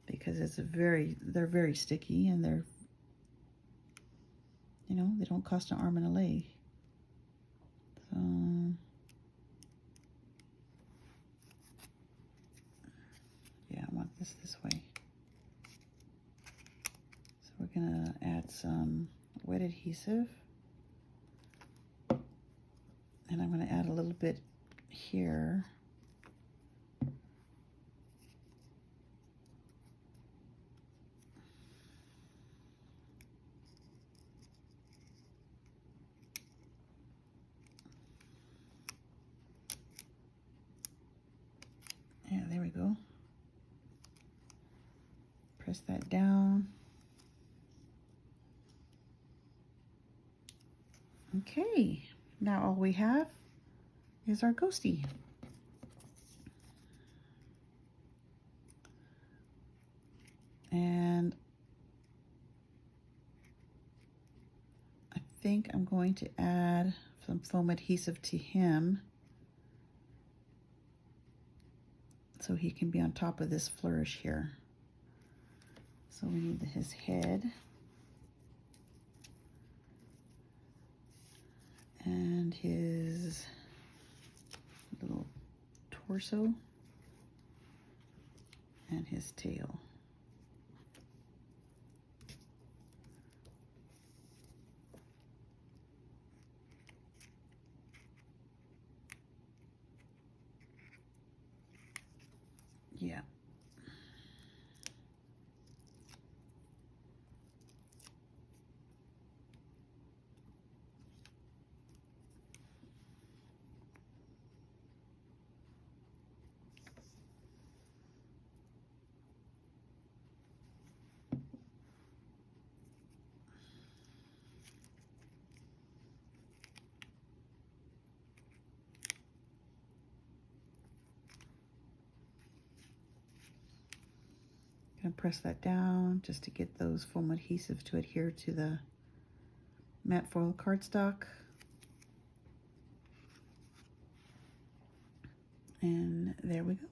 because they're very sticky, and they're, you know, they don't cost an arm and a leg. So yeah, I want this way. So we're gonna add some wet adhesive. And I'm going to add a little bit here. Yeah, there we go. Press that down. Okay, now all we have is our ghostie. And I think I'm going to add some foam adhesive to him so he can be on top of this flourish here. So we need his head and his little torso and his tail. Yeah. Gonna press that down just to get those foam adhesive to adhere to the matte foil cardstock. And there we go.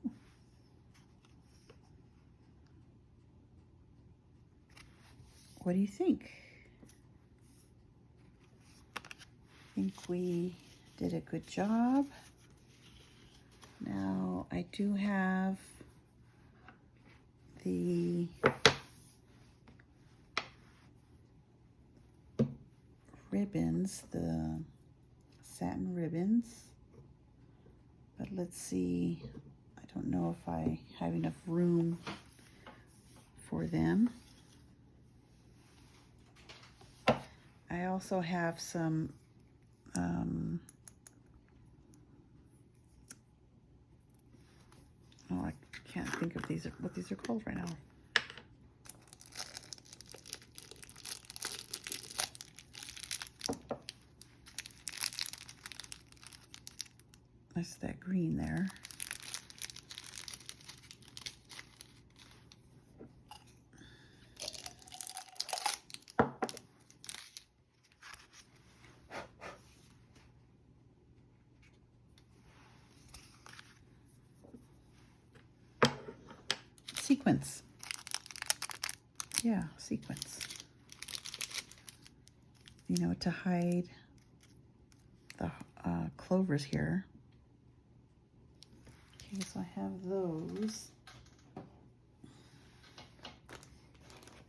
What do you think? I think we did a good job. Now I do have the ribbons, the satin ribbons, but let's see, I don't know if I have enough room for them. I also have some oh, I can't think of what these are called right now. That's that green there. Sequence. Yeah, sequence. You know, to hide the clovers here. Okay, so I have those.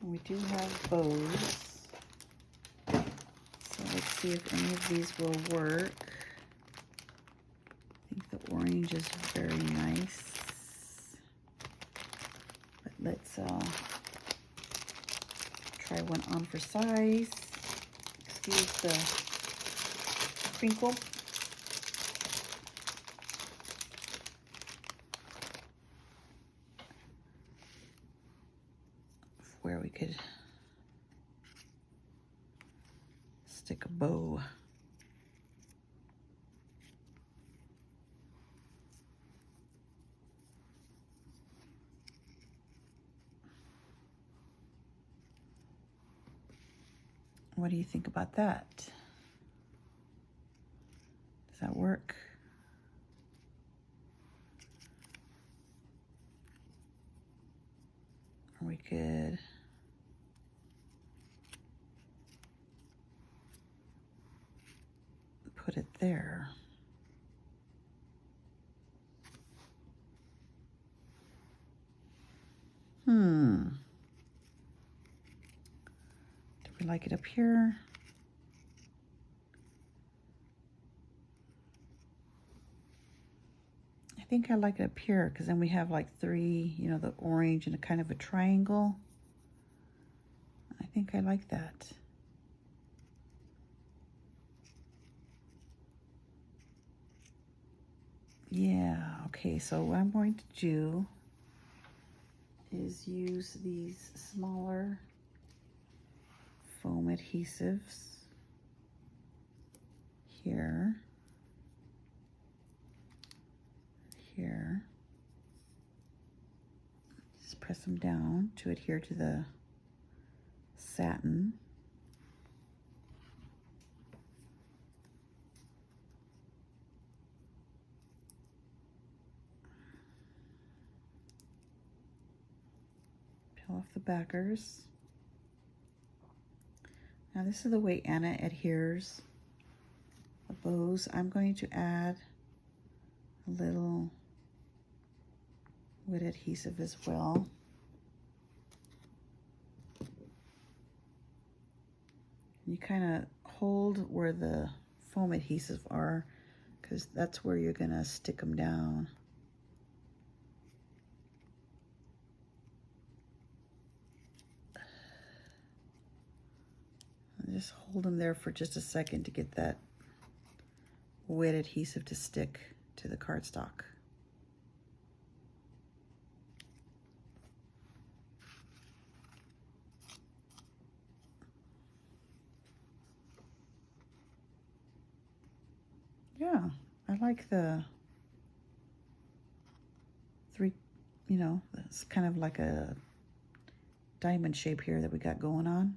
And we do have bows. So let's see if any of these will work. I think the orange is very nice. But let's try one on for size. Excuse the crinkle. Where we could stick a bow. What do you think about that? Does that work? Or we could put it there. Do we like it up here? I think I like it up here because then we have like three, you know, the orange and a kind of a triangle. I think I like that. Yeah, okay, so what I'm going to do is use these smaller foam adhesives here, here. Just press them down to adhere to the satin. Peel off the backers. Now this is the way Anna adheres the bows. I'm going to add a little wood adhesive as well. You kind of hold where the foam adhesives are because that's where you're gonna stick them down. And just hold them there for just a second to get that wet adhesive to stick to the cardstock. Yeah, I like the three, you know, it's kind of like a diamond shape here that we got going on.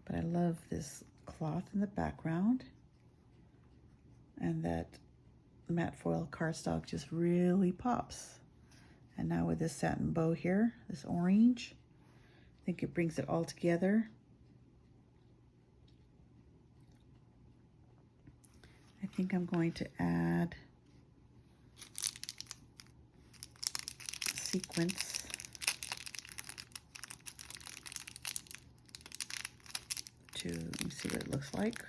But I love this cloth in the background. And that matte foil cardstock just really pops. And now with this satin bow here, this orange, I think it brings it all together. I think I'm going to add sequence to, let me see what it looks like.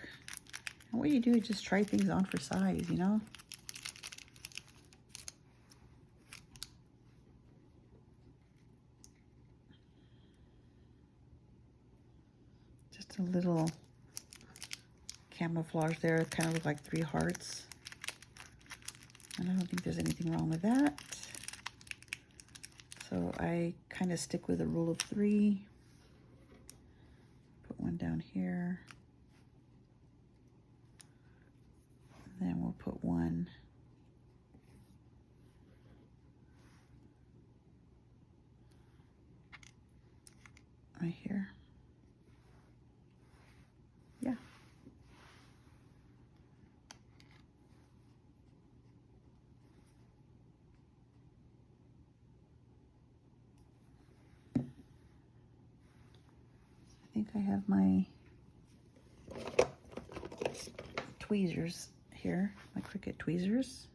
And what you do is just try things on for size, you know? Just a little camouflage there, kind of look like 3 hearts. And I don't think there's anything wrong with that. So I kind of stick with a rule of 3. Put one down here. And then we'll put one right here. Yeah. I think I have my tweezers here, my Cricut tweezers.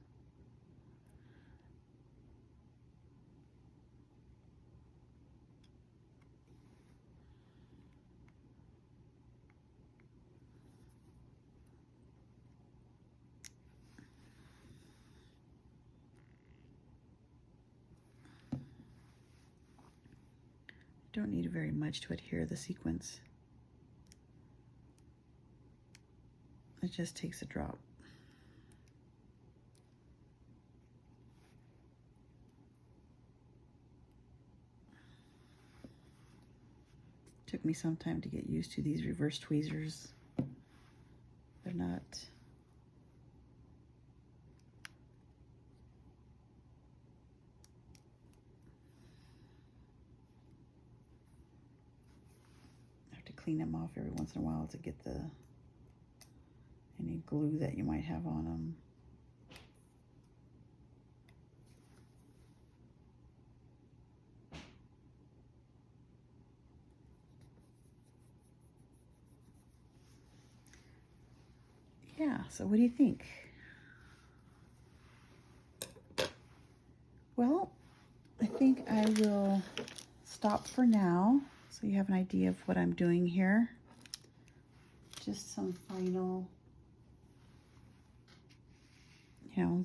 Don't need very much to adhere the sequence. It just takes a drop. Took me some time to get used to these reverse tweezers. They're not clean them off every once in a while to get any glue that you might have on them. Yeah, so what do you think? Well, I think I will stop for now so you have an idea of what I'm doing here. Just some final,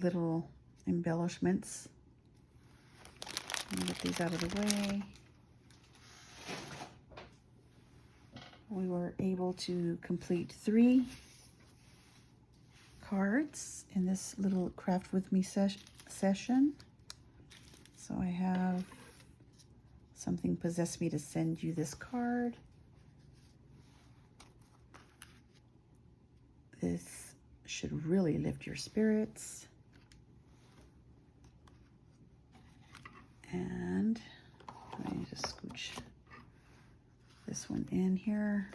little embellishments. Let me get these out of the way. We were able to complete 3 cards in this little craft with me session. So I have something possessed me to send you this card. This should really lift your spirits. And I need to scooch this one in here.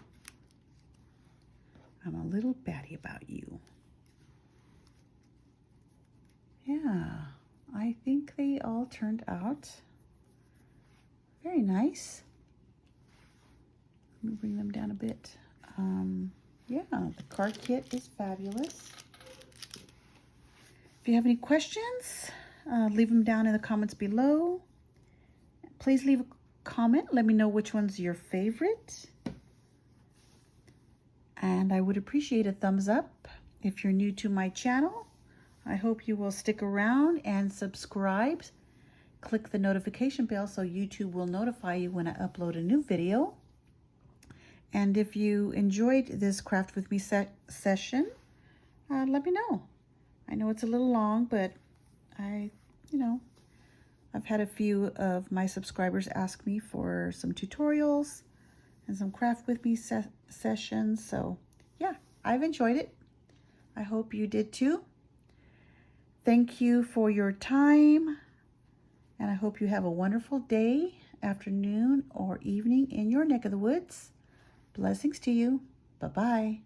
I'm a little batty about you. Yeah, I think they all turned out very nice. Let me bring them down a bit. Yeah, the card kit is fabulous. If you have any questions, leave them down in the comments below. Please leave a comment. Let me know which one's your favorite. And I would appreciate a thumbs up. If you're new to my channel, I hope you will stick around and subscribe. Click the notification bell so YouTube will notify you when I upload a new video. And if you enjoyed this Craft With Me session, let me know. I know it's a little long, but I've had a few of my subscribers ask me for some tutorials and some Craft With Me sessions. So yeah, I've enjoyed it. I hope you did too. Thank you for your time, and I hope you have a wonderful day, afternoon, or evening in your neck of the woods. Blessings to you. Bye-bye.